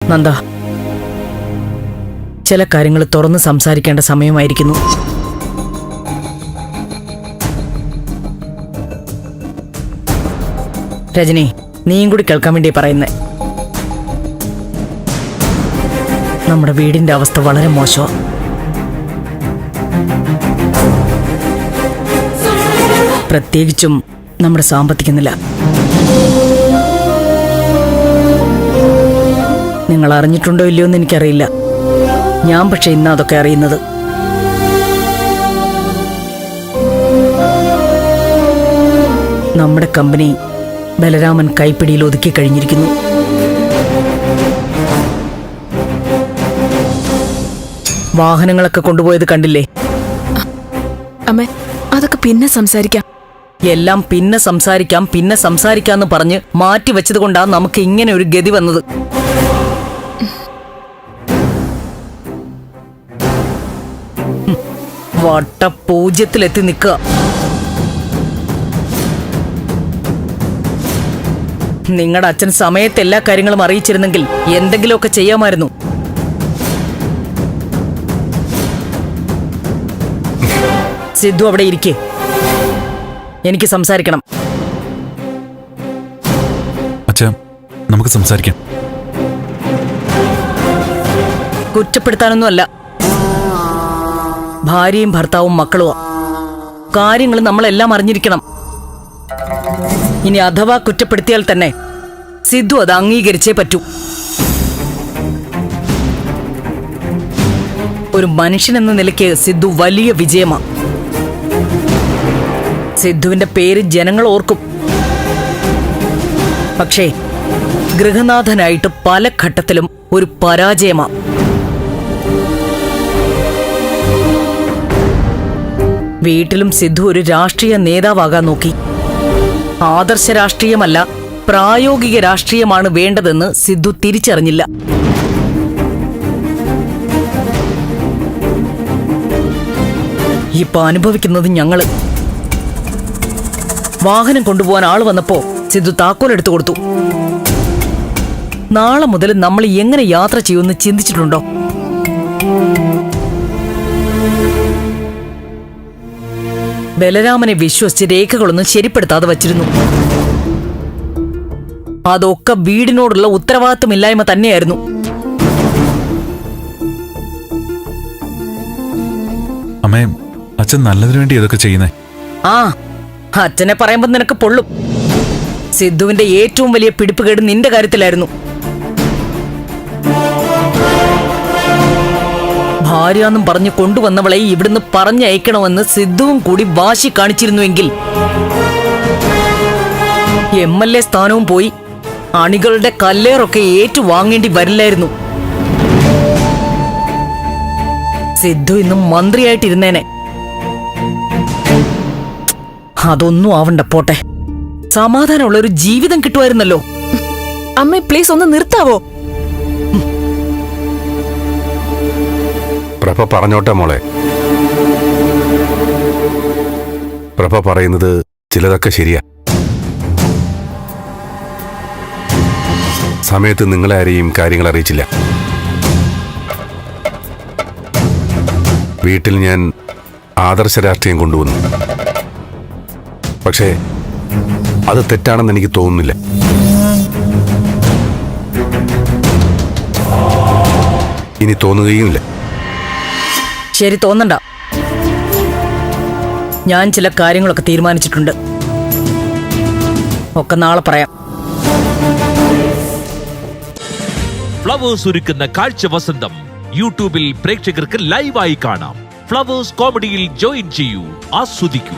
നന്ദ, ചില കാര്യങ്ങൾ തുറന്ന് സംസാരിക്കേണ്ട സമയമായിരിക്കുന്നു. രജനി, നീയും കൂടി കേൾക്കാൻ വേണ്ടി പറയുന്നേ. നമ്മുടെ വീടിന്റെ അവസ്ഥ വളരെ മോശമാണ്. പ്രത്യേകിച്ചും നമ്മുടെ സാമ്പത്തിക നില. നിങ്ങൾ അറിഞ്ഞിട്ടുണ്ടോ ഇല്ലയോ എന്ന് എനിക്കറിയില്ല. ഞാൻ പക്ഷെ ഇന്ന് അതൊക്കെ അറിയുന്നത്. നമ്മുടെ കമ്പനി ബലരാമൻ കൈപ്പിടിയിൽ ഒതുക്കി കഴിഞ്ഞിരിക്കുന്നു. വാഹനങ്ങളൊക്കെ കൊണ്ടുപോയത് കണ്ടില്ലേ? അമ്മേ, അതൊക്കെ പിന്നെ സംസാരിക്കാം. എല്ലാം പിന്നെ സംസാരിക്കാന്ന് പറഞ്ഞ് മാറ്റിവെച്ചത് കൊണ്ടാണ് നമുക്ക് ഇങ്ങനെ ഒരു ഗതി വന്നത്. വട്ടപൂജ്യത്തിലെത്തി നിൽക്കുക. നിങ്ങളുടെ അച്ഛൻ സമയത്ത് എല്ലാ കാര്യങ്ങളും അറിയിച്ചിരുന്നെങ്കിൽ എന്തെങ്കിലുമൊക്കെ ചെയ്യാമായിരുന്നു. സിദ്ധു അവിടെ ഇരിക്കേ, എനിക്ക് സംസാരിക്കണം. അച്ഛാ, നമുക്ക് സംസാരിക്കാം. കുറ്റപ്പെടുത്താനൊന്നുമല്ല. ഭാര്യയും ഭർത്താവും മക്കളുമാ. കാര്യങ്ങൾ നമ്മളെല്ലാം അറിഞ്ഞിരിക്കണം. ഇനി അഥവാ കുറ്റപ്പെടുത്തിയാൽ തന്നെ സിദ്ധു അത് അംഗീകരിച്ചേ പറ്റൂ. ഒരു മനുഷ്യനെന്ന നിലയ്ക്ക് സിദ്ധു വലിയ വിജയമാണ്. സിദ്ധുവിന്റെ പേര് ജനങ്ങൾ ഓർക്കും. പക്ഷേ ഗൃഹനാഥനായിട്ട് പല ഘട്ടത്തിലും ഒരു പരാജയമാണ്. വീട്ടിലും സിദ്ധു ഒരു രാഷ്ട്രീയ നേതാവാകാൻ നോക്കി. ആദർശ രാഷ്ട്രീയമല്ല, പ്രായോഗിക രാഷ്ട്രീയമാണ് വേണ്ടതെന്ന് സിദ്ധു തിരിച്ചറിഞ്ഞില്ല. ഇപ്പൊ അനുഭവിക്കുന്നത് ഞങ്ങള്. വാഹനം കൊണ്ടുപോകാൻ ആള് വന്നപ്പോ സിദ്ധു താക്കോലെടുത്തു കൊടുത്തു. നാളെ മുതൽ നമ്മൾ എങ്ങനെ യാത്ര ചെയ്യുമെന്ന് ചിന്തിച്ചിട്ടുണ്ടോ? ബലരാമനെ വിശ്വസിച്ച് രേഖകളൊന്നും ശരിപ്പെടുത്താതെ വച്ചിരുന്നു. അതൊക്കെ വീടിനോടുള്ള ഉത്തരവാദിത്വമില്ലായ്മ തന്നെയായിരുന്നു. അമ്മേ, അച്ഛൻ നല്ലതിനു വേണ്ടി ഇതൊക്കെ ചെയ്യുന്നേ. ആ, അച്ഛനെ പറയുമ്പോ നിനക്ക് പൊള്ളും. സിദ്ധുവിന്റെ ഏറ്റവും വലിയ പിടിപ്പുകേട് നിന്റെ കാര്യത്തിലായിരുന്നു. ഭാര്യാന്നും പറഞ്ഞു കൊണ്ടുവന്നവളെ ഇവിടുന്ന് പറഞ്ഞയക്കണമെന്ന് സിദ്ധുവും കൂടി വാശി കാണിച്ചിരുന്നുവെങ്കിൽ MLA സ്ഥാനവും പോയി അണികളുടെ കല്ലേറൊക്കെ ഏറ്റുവാങ്ങേണ്ടി വരില്ലായിരുന്നു. സിദ്ധു ഇന്നും മന്ത്രിയായിട്ടിരുന്നേനെ. അതൊന്നും ആവണ്ട, പോട്ടെ. സമാധാനമുള്ള ഒരു ജീവിതം കിട്ടുമായിരുന്നല്ലോ. അമ്മേ, പ്ലീസ് ഒന്ന് നിർത്താവോ? പ്രഭ പറഞ്ഞോട്ടെ മോളെ. പ്രഭ പറയുന്നത് ചിലതൊക്കെ ശരിയാ. സമയത്ത് നിങ്ങളെ ആരെയും കാര്യങ്ങൾ അറിയിച്ചില്ല. വീട്ടിൽ ഞാൻ ആദർശ രാഷ്ട്രീയം കൊണ്ടുവന്നു. പക്ഷേ അത് തെറ്റാണെന്ന് എനിക്ക് തോന്നുന്നില്ല. ഇനി തോന്നുകയുമില്ല. ശരി, തോന്നണ്ട. ഞാൻ ചില കാര്യങ്ങളൊക്കെ തീരുമാനിച്ചിട്ടുണ്ട്. ഒക്കെ നാളെ പറയാം. ഫ്ലവേഴ്സ് ഒരുക്കുന്ന കാഴ്ച വസന്തം യൂട്യൂബിൽ പ്രേക്ഷകർക്ക് ലൈവായി കാണാം. ഫ്ലവേഴ്സ് കോമഡിയിൽ ജോയിൻ ചെയ്യൂ, ആസ്വദിക്കൂ.